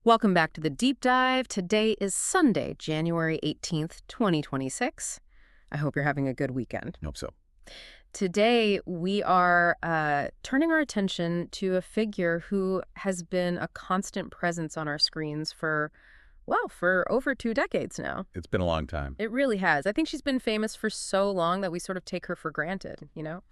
Welcome back to the Deep Dive. Today is Sunday, January 18th, 2026. I hope you're having a good weekend. Hope so. Today, we are turning our attention to a figure who has been a constant presence on our screens for over 2 decades now. It's been a long time. It really has. I think she's been famous for so long that we sort of take her for granted, you know?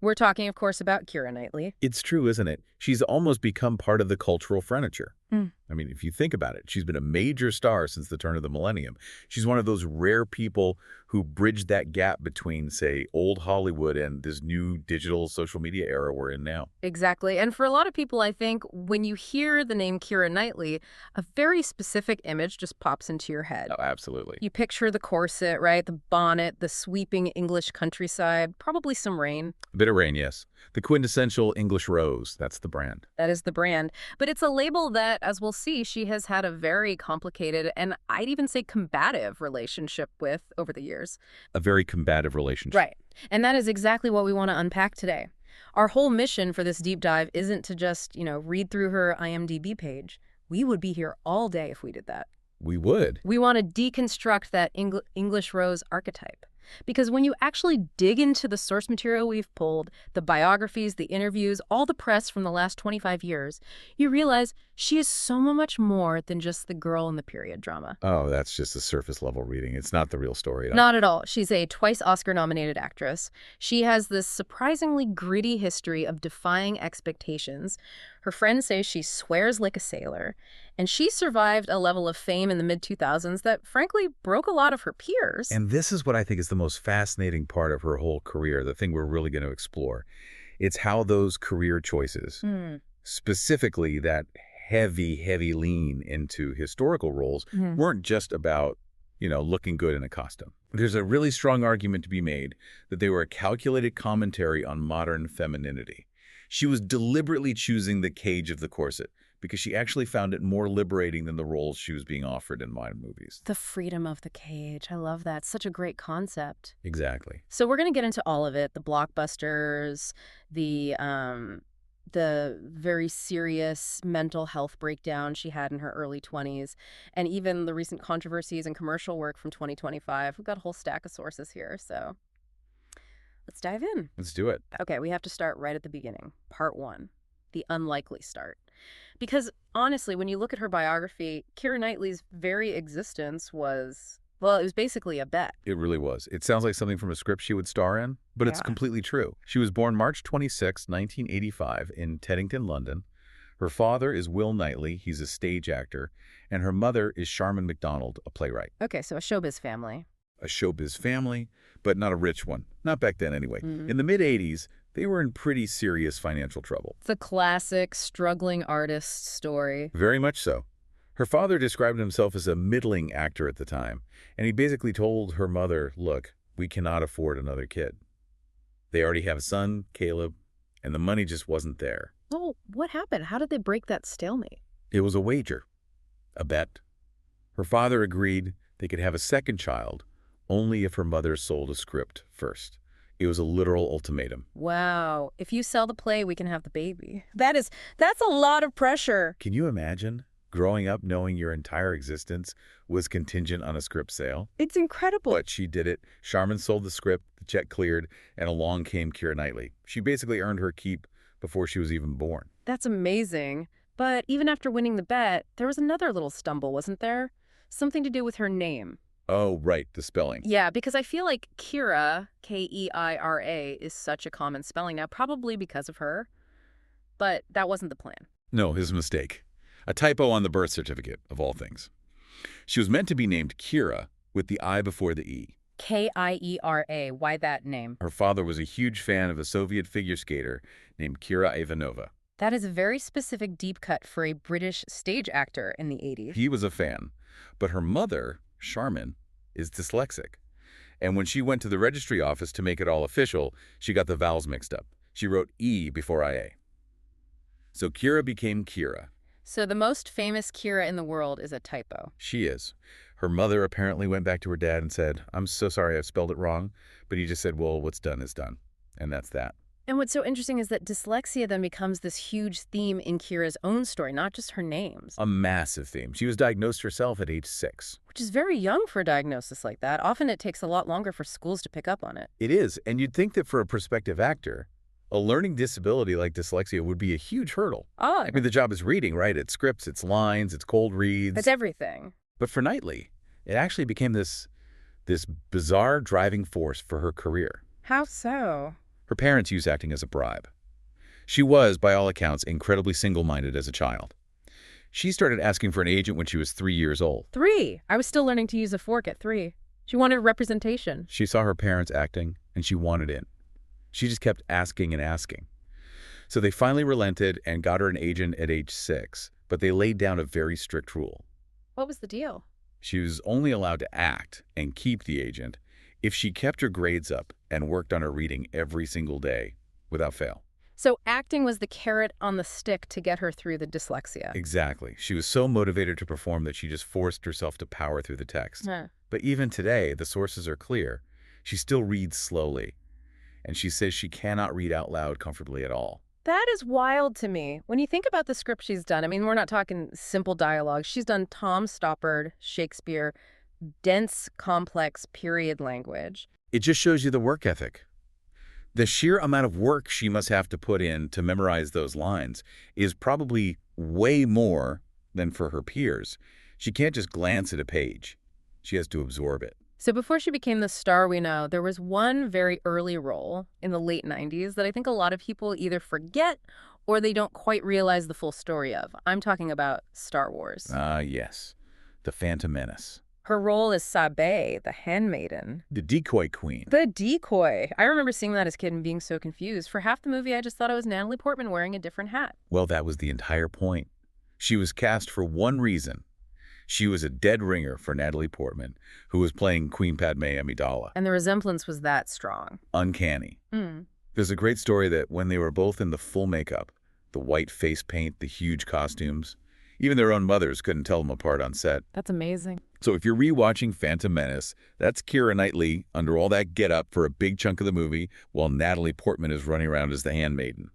We're talking, of course, about Keira Knightley. It's true, isn't it? She's almost become part of the cultural furniture. Mm. I mean, if you think about it, she's been a major star since the turn of the millennium. She's one of those rare people who bridged that gap between, say, old Hollywood and this new digital social media era we're in now. Exactly. And for a lot of people, I think, when you hear the name Keira Knightley, a very specific image just pops into your head. Oh, absolutely. You picture the corset, right? The bonnet, the sweeping English countryside, probably some rain. A bit of rain, yes. The quintessential English rose, that's the brand. That is the brand. But it's a label that, as we'll see, she has had a very complicated and I'd even say combative relationship with over the years. A very combative relationship. Right. And that is exactly what we want to unpack today. Our whole mission for this deep dive isn't to just, read through her IMDb page. We would be here all day if we did that. We would. We want to deconstruct that English rose archetype. Because when you actually dig into the source material we've pulled, the biographies, the interviews, all the press from the last 25 years, you realize she is so much more than just the girl in the period drama. Oh, that's just a surface level reading. It's not the real story at all. Not at all. She's a twice Oscar-nominated actress. She has this surprisingly gritty history of defying expectations. Her friends say she swears like a sailor. And she survived a level of fame in the mid-2000s that, frankly, broke a lot of her peers. And this is what I think is the most fascinating part of her whole career, the thing we're really going to explore. It's how those career choices, specifically that heavy lean into historical roles, weren't just about, looking good in a costume. There's a really strong argument to be made that they were a calculated commentary on modern femininity. She was deliberately choosing the cage of the corset because she actually found it more liberating than the roles she was being offered in modern movies. The freedom of the cage. I love that. Such a great concept. Exactly. So we're going to get into all of it. The blockbusters, the very serious mental health breakdown she had in her early 20s, and even the recent controversies and commercial work from 2025. We've got a whole stack of sources here, so let's dive in. Let's do it. Okay, we have to start right at the beginning. Part 1, the unlikely start. Because honestly, when you look at her biography, Keira Knightley's very existence was, it was basically a bet. It really was. It sounds like something from a script she would star in, but it's completely true. She was born March 26, 1985 in Teddington, London. Her father is Will Knightley. He's a stage actor. And her mother is Sharman MacDonald, a playwright. Okay, so a showbiz family. A showbiz family, but not a rich one. Not back then, anyway. In the mid-'80s, they were in pretty serious financial trouble. It's a classic struggling artist story. Very much so. Her father described himself as a middling actor at the time, and he basically told her mother, look, we cannot afford another kid. They already have a son, Caleb, and the money just wasn't there. Oh, what happened? How did they break that stalemate? It was a wager, a bet. Her father agreed they could have a second child only if her mother sold a script first. It was a literal ultimatum. Wow. If you sell the play, we can have the baby. That's a lot of pressure. Can you imagine growing up knowing your entire existence was contingent on a script sale? It's incredible. But she did it. Sharman sold the script, the check cleared, and along came Keira Knightley. She basically earned her keep before she was even born. That's amazing. But even after winning the bet, there was another little stumble, wasn't there? Something to do with her name. Oh, right, the spelling. Yeah, because I feel like Keira, Keira, is such a common spelling now, probably because of her. But that wasn't the plan. No, his mistake. A typo on the birth certificate, of all things. She was meant to be named Keira with the I before the E. Keira. Why that name? Her father was a huge fan of a Soviet figure skater named Keira Ivanova. That is a very specific deep cut for a British stage actor in the 80s. He was a fan. But her mother, Sharman, is dyslexic. And when she went to the registry office to make it all official, she got the vowels mixed up. She wrote E before IA. So Keira became Keira. So the most famous Keira in the world is a typo. She is. Her mother apparently went back to her dad and said, I'm so sorry I've spelled it wrong. But he just said, well, what's done is done. And that's that. And what's so interesting is that dyslexia then becomes this huge theme in Keira's own story, not just her name's. A massive theme. She was diagnosed herself at age 6. Which is very young for a diagnosis like that. Often it takes a lot longer for schools to pick up on it. It is, and you'd think that for a prospective actor, a learning disability like dyslexia would be a huge hurdle. Odd. I mean, the job is reading, right? It's scripts, it's lines, it's cold reads. It's everything. But for Knightley, it actually became this bizarre driving force for her career. How so? Her parents used acting as a bribe. She was, by all accounts, incredibly single-minded as a child. She started asking for an agent when she was 3 years old. 3. I was still learning to use a fork at 3. She wanted representation. She saw her parents acting, and she wanted in. She just kept asking and asking. So they finally relented and got her an agent at age 6, but they laid down a very strict rule. What was the deal? She was only allowed to act and keep the agent if she kept her grades up and worked on her reading every single day without fail. So acting was the carrot on the stick to get her through the dyslexia. Exactly. She was so motivated to perform that she just forced herself to power through the text. Huh. But even today, the sources are clear. She still reads slowly, and she says she cannot read out loud comfortably at all. That is wild to me. When you think about the script she's done, I mean, we're not talking simple dialogue. She's done Tom Stoppard, Shakespeare, dense, complex period language. It just shows you the work ethic. The sheer amount of work she must have to put in to memorize those lines is probably way more than for her peers. She can't just glance at a page. She has to absorb it. So before she became the star we know, there was one very early role in the late 90s that I think a lot of people either forget or they don't quite realize the full story of. I'm talking about Star Wars. Yes. The Phantom Menace. Her role is Sabe, the handmaiden. The decoy queen. The decoy. I remember seeing that as a kid and being so confused. For half the movie, I just thought it was Natalie Portman wearing a different hat. Well, that was the entire point. She was cast for one reason. She was a dead ringer for Natalie Portman, who was playing Queen Padme Amidala. And the resemblance was that strong. Uncanny. Mm. There's a great story that when they were both in the full makeup, the white face paint, the huge costumes, even their own mothers couldn't tell them apart on set. That's amazing. So if you're rewatching Phantom Menace, that's Keira Knightley under all that get-up for a big chunk of the movie, while Natalie Portman is running around as the handmaiden.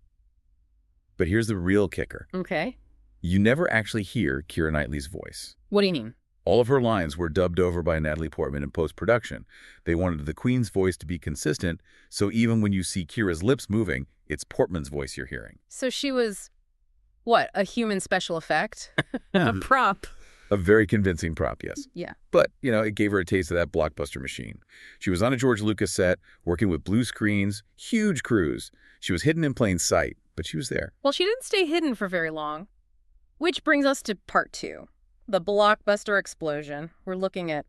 But here's the real kicker. Okay. You never actually hear Keira Knightley's voice. What do you mean? All of her lines were dubbed over by Natalie Portman in post-production. They wanted the Queen's voice to be consistent, so even when you see Keira's lips moving, it's Portman's voice you're hearing. So she was, what, a human special effect? A prop. A very convincing prop, yes. Yeah. But, it gave her a taste of that blockbuster machine. She was on a George Lucas set, working with blue screens, huge crews. She was hidden in plain sight, but she was there. Well, she didn't stay hidden for very long. Which brings us to part 2. The blockbuster explosion. We're looking at,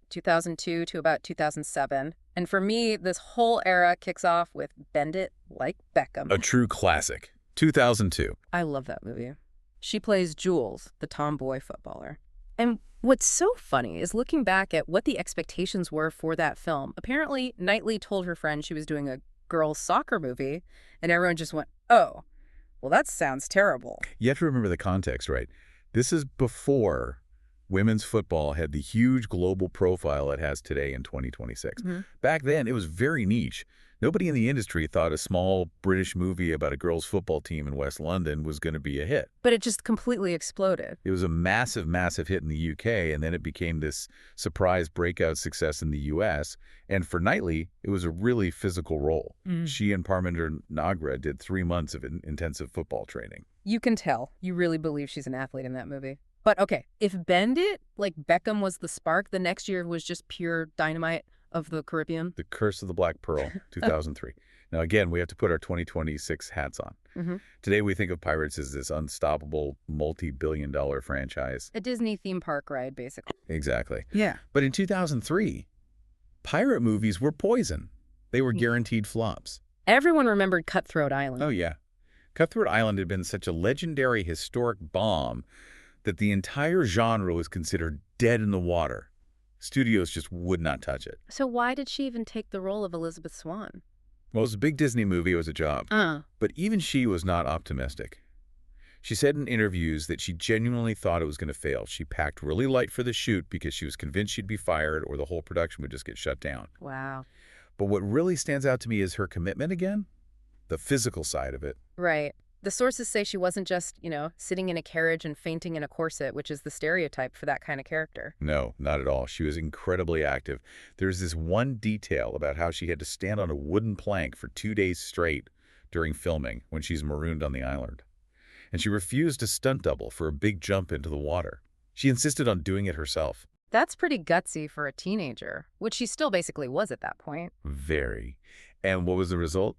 2002 to about 2007. And for me, this whole era kicks off with Bend It Like Beckham. A true classic. 2002. I love that movie. She plays Jules, the tomboy footballer. And what's so funny is looking back at what the expectations were for that film. Apparently, Knightley told her friend she was doing a girls' soccer movie, and everyone just went, oh, well, that sounds terrible. You have to remember the context, right? This is before women's football had the huge global profile it has today in 2026. Mm-hmm. Back then, it was very niche. Nobody in the industry thought a small British movie about a girls' football team in West London was going to be a hit. But it just completely exploded. It was a massive, massive hit in the UK, and then it became this surprise breakout success in the US. And for Knightley, it was a really physical role. She and Parminder Nagra did 3 months of intensive football training. You can tell. You really believe she's an athlete in that movie. But okay, if Bend It Like Beckham was the spark, the next year was just pure dynamite of the Caribbean. The Curse of the Black Pearl, 2003. Now, again, we have to put our 2026 hats on. Mm-hmm. Today, we think of pirates as this unstoppable, multi-billion-dollar franchise. A Disney theme park ride, basically. Exactly. Yeah. But in 2003, pirate movies were poison. They were guaranteed flops. Everyone remembered Cutthroat Island. Oh, yeah. Cutthroat Island had been such a legendary, historic bomb that the entire genre was considered dead in the water. Studios just would not touch it. So why did she even take the role of Elizabeth Swann? Well, it was a big Disney movie. It was a job. But even she was not optimistic. She said in interviews that she genuinely thought it was going to fail. She packed really light for the shoot because she was convinced she'd be fired or the whole production would just get shut down. Wow. But what really stands out to me is her commitment again. the physical side of it. Right. The sources say she wasn't just, sitting in a carriage and fainting in a corset, which is the stereotype for that kind of character. No, not at all. She was incredibly active. There's this one detail about how she had to stand on a wooden plank for 2 days straight during filming when she's marooned on the island. And she refused a stunt double for a big jump into the water. She insisted on doing it herself. That's pretty gutsy for a teenager, which she still basically was at that point. Very. And what was the result?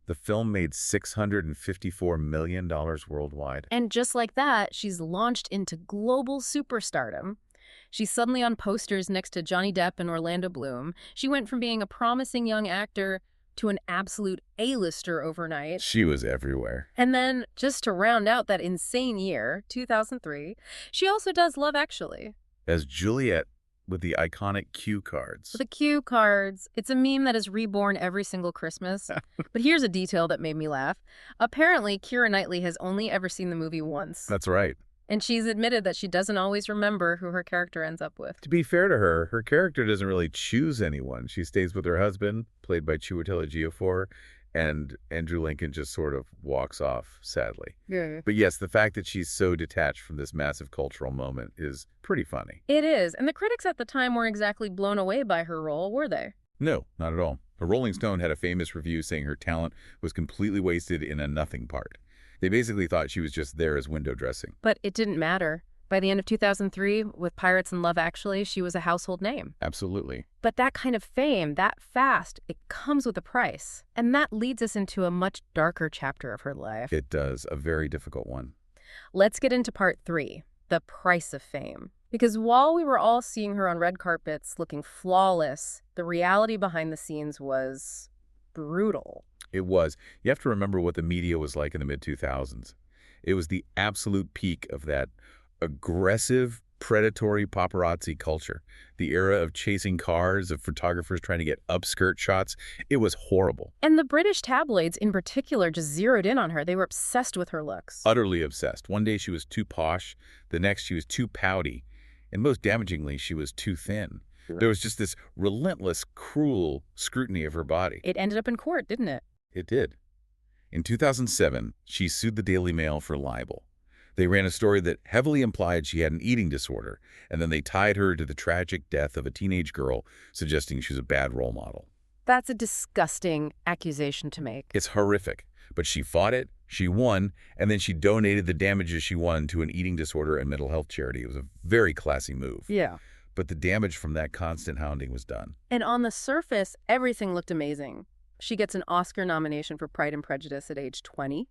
The film made $654 million worldwide. And just like that, she's launched into global superstardom. She's suddenly on posters next to Johnny Depp and Orlando Bloom. She went from being a promising young actor to an absolute A-lister overnight. She was everywhere. And then, just to round out that insane year, 2003, she also does Love Actually. As Juliet with the iconic cue cards. The cue cards. It's a meme that is reborn every single Christmas. But here's a detail that made me laugh. Apparently, Keira Knightley has only ever seen the movie once. That's right. And she's admitted that she doesn't always remember who her character ends up with. To be fair to her, her character doesn't really choose anyone. She stays with her husband, played by Chiwetel Ejiofor, and Andrew Lincoln just sort of walks off, sadly. Yeah. But yes, the fact that she's so detached from this massive cultural moment is pretty funny. It is. And the critics at the time weren't exactly blown away by her role, were they? No, not at all. A Rolling Stone had a famous review saying her talent was completely wasted in a nothing part. They basically thought she was just there as window dressing. But it didn't matter. By the end of 2003, with Pirates and Love Actually, she was a household name. Absolutely. But that kind of fame, that fast, it comes with a price. And that leads us into a much darker chapter of her life. It does, a very difficult one. Let's get into part 3, the price of fame. Because while we were all seeing her on red carpets looking flawless, the reality behind the scenes was brutal. It was. You have to remember what the media was like in the mid-2000s. It was the absolute peak of that aggressive, predatory paparazzi culture. The era of chasing cars, of photographers trying to get upskirt shots. It was horrible. And the British tabloids in particular just zeroed in on her. They were obsessed with her looks. Utterly obsessed. One day she was too posh. The next she was too pouty. And most damagingly, she was too thin. There was just this relentless, cruel scrutiny of her body. It ended up in court, didn't it? It did. In 2007, she sued the Daily Mail for libel. They ran a story that heavily implied she had an eating disorder, and then they tied her to the tragic death of a teenage girl, suggesting she was a bad role model. That's a disgusting accusation to make. It's horrific, but she fought it, she won, and then she donated the damages she won to an eating disorder and mental health charity. It was a very classy move. Yeah. But the damage from that constant hounding was done. And on the surface, everything looked amazing. She gets an Oscar nomination for Pride and Prejudice at age 20.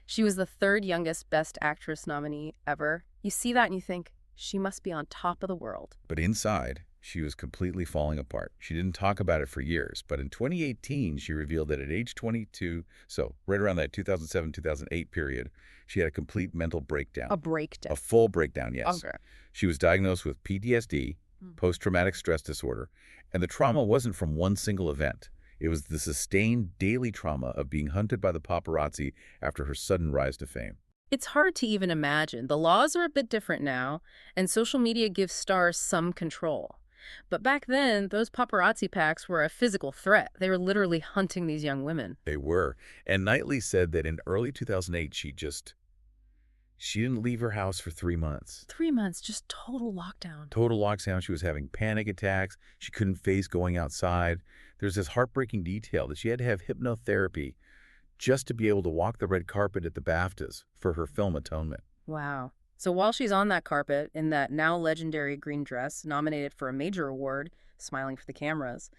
She was the third youngest Best Actress nominee ever. You see that and you think, she must be on top of the world. But inside, she was completely falling apart. She didn't talk about it for years, but in 2018, she revealed that at age 22, so right around that 2007-2008 period, she had a complete mental breakdown. A breakdown. A full breakdown, yes. Okay. She was diagnosed with PTSD, post-traumatic stress disorder, and the trauma wasn't from one single event. It was the sustained daily trauma of being hunted by the paparazzi after her sudden rise to fame. It's hard to even imagine. The laws are a bit different now, and social media gives stars some control. But back then, those paparazzi packs were a physical threat. They were literally hunting these young women. They were. And Knightley said that in early 2008, she didn't leave her house for 3 months. 3 months, just total lockdown. Total lockdown. She was having panic attacks. She couldn't face going outside. There's this heartbreaking detail that she had to have hypnotherapy just to be able to walk the red carpet at the BAFTAs for her film Atonement. Wow. So while she's on that carpet in that now legendary green dress, nominated for a major award, smiling for the cameras,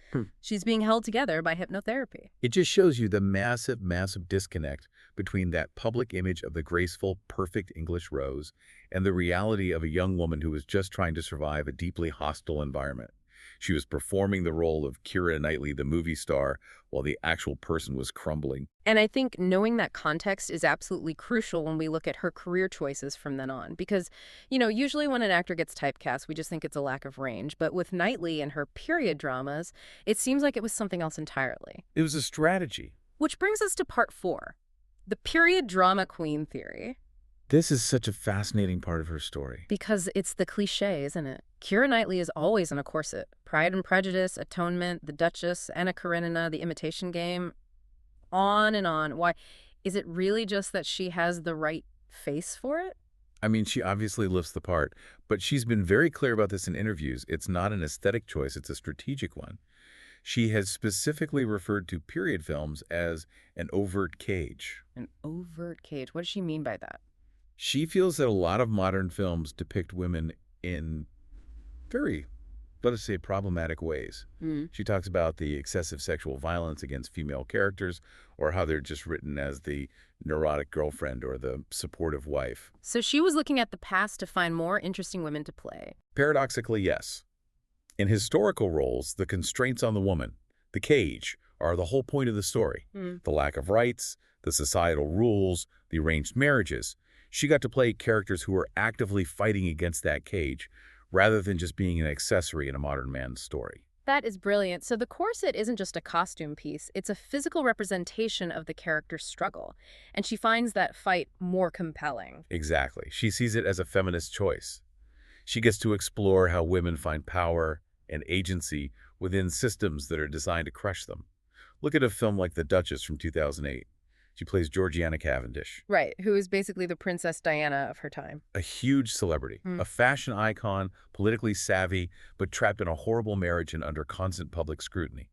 she's being held together by hypnotherapy. It just shows you the massive, massive disconnect between that public image of the graceful, perfect English Rose and the reality of a young woman who was just trying to survive a deeply hostile environment. She was performing the role of Keira Knightley, the movie star, while the actual person was crumbling. And I think knowing that context is absolutely crucial when we look at her career choices from then on. Because, usually when an actor gets typecast, we just think it's a lack of range. But with Knightley and her period dramas, it seems like it was something else entirely. It was a strategy. Which brings us to part 4, the period drama queen theory. This is such a fascinating part of her story. Because it's the cliche, isn't it? Keira Knightley is always in a corset. Pride and Prejudice, Atonement, The Duchess, Anna Karenina, The Imitation Game. on and on. Why? Is it really just that she has the right face for it? I mean, she obviously lifts the part, but she's been very clear about this in interviews. It's not an aesthetic choice, it's a strategic one. She has specifically referred to period films as an overt cage. An overt cage. What does she mean by that? She feels that a lot of modern films depict women in very, let us say, problematic ways. Mm. She talks about the excessive sexual violence against female characters, or how they're just written as the neurotic girlfriend or the supportive wife. So she was looking at the past to find more interesting women to play. Paradoxically, yes. In historical roles, the constraints on the woman, the cage, are the whole point of the story. Mm. The lack of rights, the societal rules, the arranged marriages. She got to play characters who were actively fighting against that cage, rather than just being an accessory in a modern man's story. That is brilliant. So the corset isn't just a costume piece, it's a physical representation of the character's struggle. And she finds that fight more compelling. Exactly. She sees it as a feminist choice. She gets to explore how women find power and agency within systems that are designed to crush them. Look at a film like The Duchess from 2008. She plays Georgiana Cavendish. Right, who is basically the Princess Diana of her time. A huge celebrity, a fashion icon, politically savvy, but trapped in a horrible marriage and under constant public scrutiny.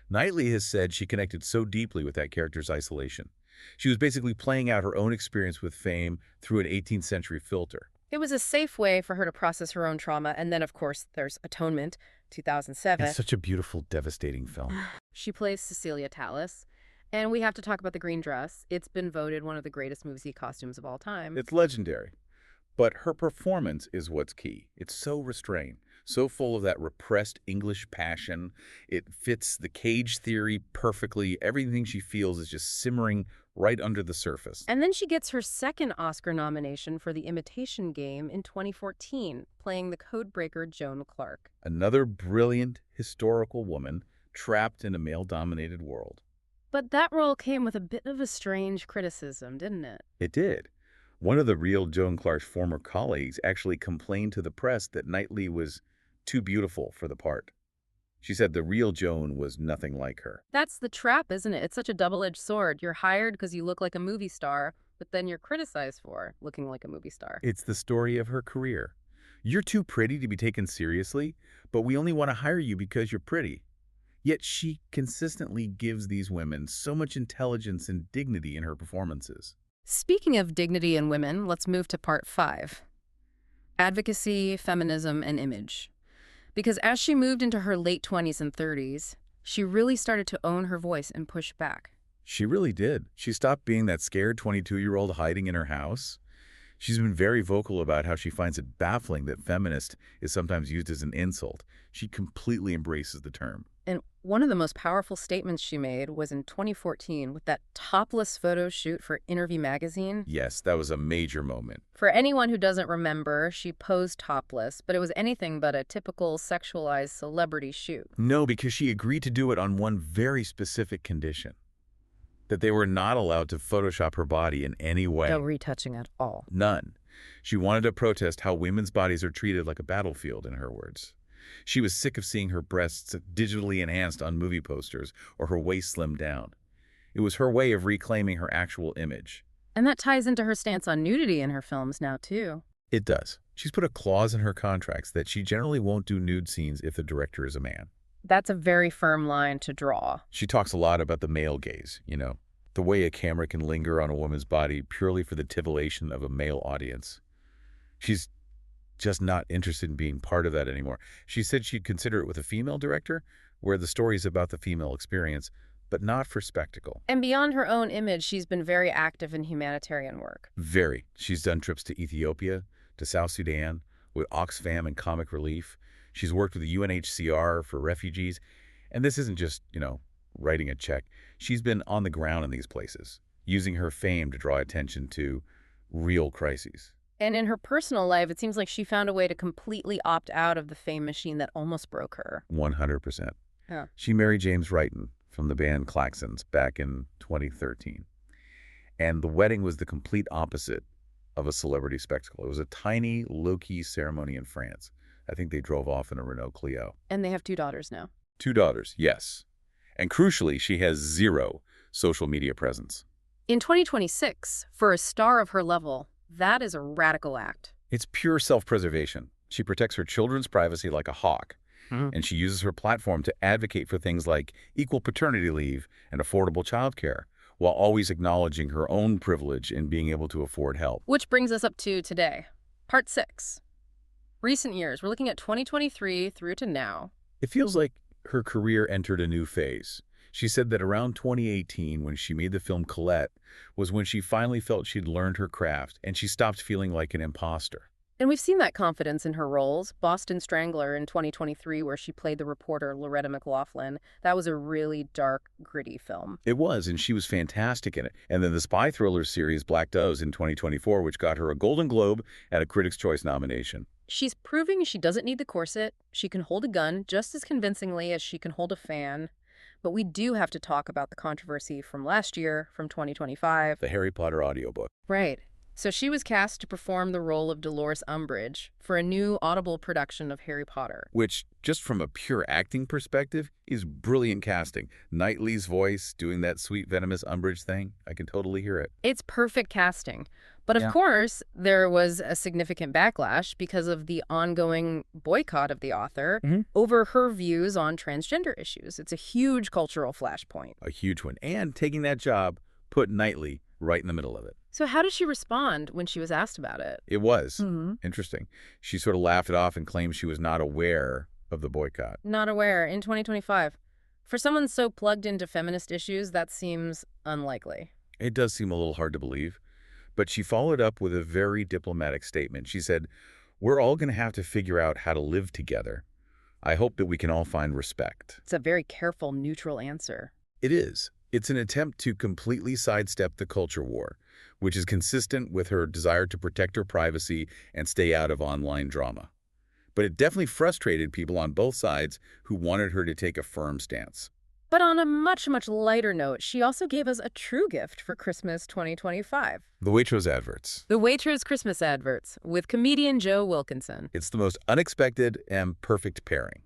Knightley has said she connected so deeply with that character's isolation. She was basically playing out her own experience with fame through an 18th century filter. It was a safe way for her to process her own trauma. And then, of course, there's Atonement, 2007. It's such a beautiful, devastating film. She plays Cecilia Tallis. And we have to talk about the green dress. It's been voted one of the greatest movie costumes of all time. It's legendary. But her performance is what's key. It's so restrained, so full of that repressed English passion. It fits the cage theory perfectly. Everything she feels is just simmering right under the surface. And then she gets her second Oscar nomination for The Imitation Game in 2014, playing the codebreaker Joan Clark. Another brilliant historical woman trapped in a male-dominated world. But that role came with a bit of a strange criticism, didn't it? It did. One of the real Joan Clark's former colleagues actually complained to the press that Knightley was too beautiful for the part. She said the real Joan was nothing like her. That's the trap, isn't it? It's such a double-edged sword. You're hired because you look like a movie star, but then you're criticized for looking like a movie star. It's the story of her career. You're too pretty to be taken seriously, but we only want to hire you because you're pretty. Yet she consistently gives these women so much intelligence and dignity in her performances. Speaking of dignity in women, let's move to part 5. Advocacy, feminism, and image. Because as she moved into her late 20s and 30s, she really started to own her voice and push back. She really did. She stopped being that scared 22-year-old hiding in her house. She's been very vocal about how she finds it baffling that feminist is sometimes used as an insult. She completely embraces the term. And one of the most powerful statements she made was in 2014 with that topless photo shoot for Interview magazine. Yes, that was a major moment. For anyone who doesn't remember, she posed topless, but it was anything but a typical sexualized celebrity shoot. No, because she agreed to do it on one very specific condition. That they were not allowed to Photoshop her body in any way. No retouching at all. None. She wanted to protest how women's bodies are treated like a battlefield, in her words. She was sick of seeing her breasts digitally enhanced on movie posters or her waist slimmed down. It was her way of reclaiming her actual image. And that ties into her stance on nudity in her films now, too. It does. She's put a clause in her contracts that she generally won't do nude scenes if the director is a man. That's a very firm line to draw. She talks a lot about the male gaze, the way a camera can linger on a woman's body purely for the titillation of a male audience. She's just not interested in being part of that anymore. She said she'd consider it with a female director, where the story is about the female experience, but not for spectacle. And beyond her own image, she's been very active in humanitarian work. Very. She's done trips to Ethiopia, to South Sudan, with Oxfam and Comic Relief. She's worked with the UNHCR for refugees. And this isn't just, writing a check. She's been on the ground in these places, using her fame to draw attention to real crises. And in her personal life, it seems like she found a way to completely opt out of the fame machine that almost broke her. 100%. Yeah. She married James Wrighton from the band Klaxons back in 2013. And the wedding was the complete opposite of a celebrity spectacle. It was a tiny, low-key ceremony in France. I think they drove off in a Renault Clio. And they have 2 daughters now. 2 daughters, yes. And crucially, she has 0 social media presence. In 2026, for a star of her level, that is a radical act. It's pure self-preservation. She protects her children's privacy like a hawk, Mhm. and she uses her platform to advocate for things like equal paternity leave and affordable childcare, while always acknowledging her own privilege in being able to afford help. Which brings us up to today. Part 6. Recent years. We're looking at 2023 through to now. It feels like her career entered a new phase. She said that around 2018, when she made the film Colette, was when she finally felt she'd learned her craft and she stopped feeling like an imposter. And we've seen that confidence in her roles. Boston Strangler in 2023, where she played the reporter Loretta McLaughlin. That was a really dark, gritty film. It was, and she was fantastic in it. And then the spy thriller series Black Doves in 2024, which got her a Golden Globe and a Critics' Choice nomination. She's proving she doesn't need the corset. She can hold a gun just as convincingly as she can hold a fan. But we do have to talk about the controversy from last year, from 2025. The Harry Potter audiobook. Right. So she was cast to perform the role of Dolores Umbridge for a new Audible production of Harry Potter. Which, just from a pure acting perspective, is brilliant casting. Knightley's voice doing that sweet, venomous Umbridge thing, I can totally hear it. It's perfect casting. But of course, there was a significant backlash because of the ongoing boycott of the author over her views on transgender issues. It's a huge cultural flashpoint. A huge one. And taking that job put Knightley right in the middle of it. So how did she respond when she was asked about it? It was interesting. She sort of laughed it off and claimed she was not aware of the boycott. Not aware in 2025. For someone so plugged into feminist issues, that seems unlikely. It does seem a little hard to believe. But she followed up with a very diplomatic statement. She said, "We're all going to have to figure out how to live together. I hope that we can all find respect." It's a very careful, neutral answer. It is. It's an attempt to completely sidestep the culture war, which is consistent with her desire to protect her privacy and stay out of online drama. But it definitely frustrated people on both sides who wanted her to take a firm stance. But on a much, much lighter note, she also gave us a true gift for Christmas 2025. The Waitrose adverts. The Waitrose Christmas adverts with comedian Joe Wilkinson. It's the most unexpected and perfect pairing.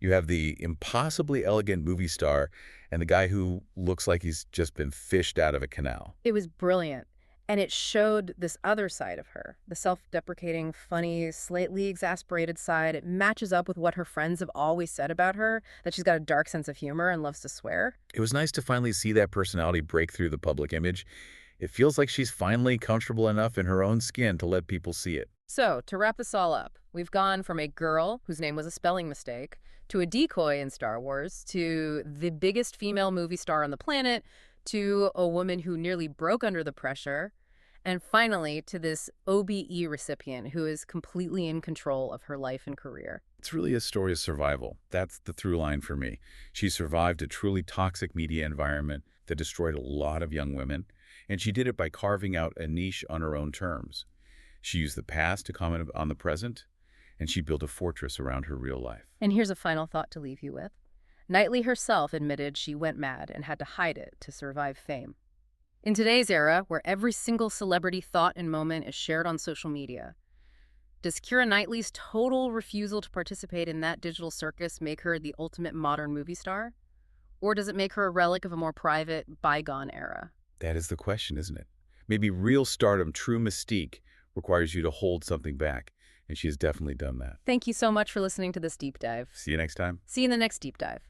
You have the impossibly elegant movie star and the guy who looks like he's just been fished out of a canal. It was brilliant. And it showed this other side of her, the self-deprecating, funny, slightly exasperated side. It matches up with what her friends have always said about her, that she's got a dark sense of humor and loves to swear. It was nice to finally see that personality break through the public image. It feels like she's finally comfortable enough in her own skin to let people see it. So, to wrap this all up, we've gone from a girl whose name was a spelling mistake, to a decoy in Star Wars, to the biggest female movie star on the planet, to a woman who nearly broke under the pressure, and finally to this OBE recipient who is completely in control of her life and career. It's really a story of survival. That's the through line for me. She survived a truly toxic media environment that destroyed a lot of young women, and she did it by carving out a niche on her own terms. She used the past to comment on the present, and she built a fortress around her real life. And here's a final thought to leave you with. Knightley herself admitted she went mad and had to hide it to survive fame. In today's era, where every single celebrity thought and moment is shared on social media, does Keira Knightley's total refusal to participate in that digital circus make her the ultimate modern movie star? Or does it make her a relic of a more private, bygone era? That is the question, isn't it? Maybe real stardom, true mystique, requires you to hold something back, and she has definitely done that. Thank you so much for listening to this deep dive. See you next time. See you in the next deep dive.